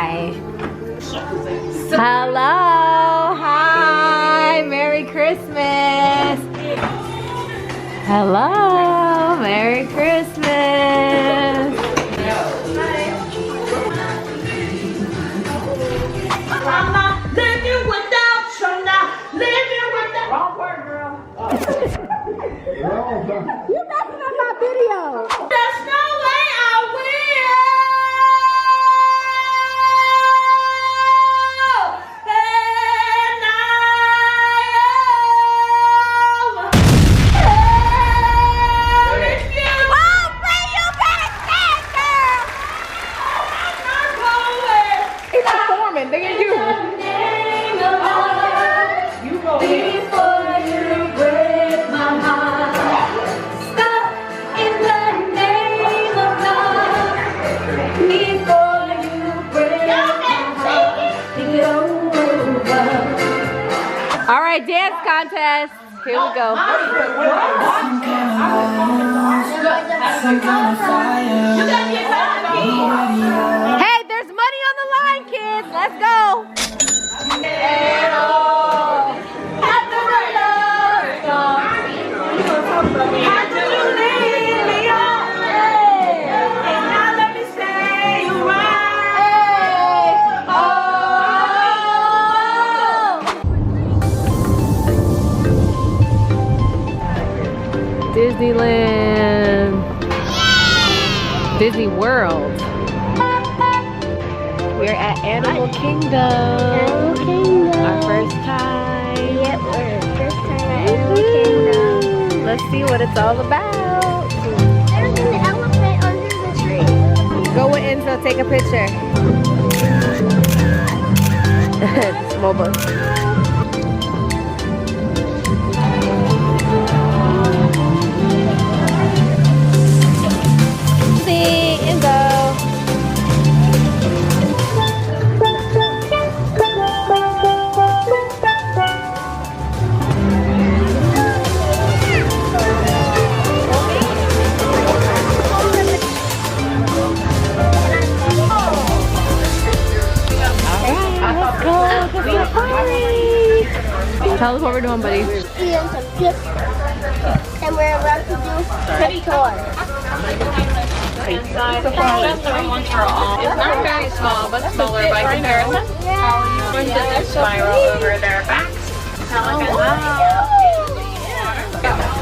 Hi. Hello. Hi. Merry Christmas. Hello. Merry Christmas. I'm not living without you now. Living without. Wrong word, girl. You messing up my video. There's no way I will. And if you won't bring you back, girl. I'm not going. He's performing. Look at you. You go Before you break my heart, stop in the name of God. Before you break my heart, think it over. All right, dance contest. Here we go. Hey, there's money on the line, kids. Let's go. Disneyland, Disney World. We're at Animal Kingdom. Animal Kingdom. Our first time. Yep, we're first time at Animal Kingdom. Let's see what it's all about. There's an elephant under the tree. Go with Enzo, take a picture. Small bus. See, Enzo. Tell us what we're doing, buddy. Eating some chips. And we're about to do a tour. It's not very small, but smaller by comparison. Going to the spiral over their backs.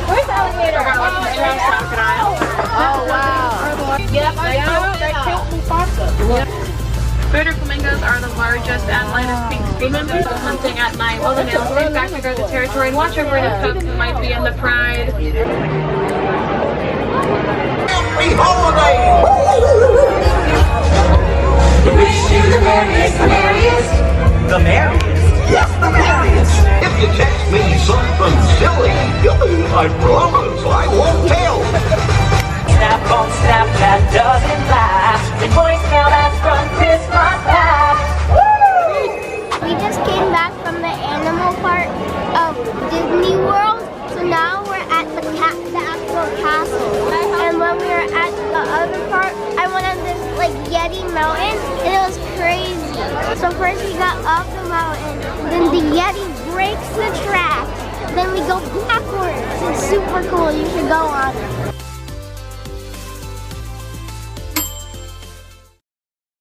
Where's the alligator? We're going to look at the crocodile. Oh, wow. Border flamingos are the largest and lightest pink species of hunting at night. While the males stay back to guard the territory and watch over any cubs who might be in the pride. Happy holiday! Wish you the merriest, the merriest. The merriest? Yes, the merriest! If you text me something silly, I promise I won't tell. Snap on snap that doesn't last. The voicemail that's from Christmas past. We just came back from the animal park of Disney World. So now we're at the actual castle. And when we were at the other part, I went on this like Yeti mountain and it was crazy. So first we got up the mountain, then the Yeti breaks the track. Then we go backwards. It's super cool. You should go on it.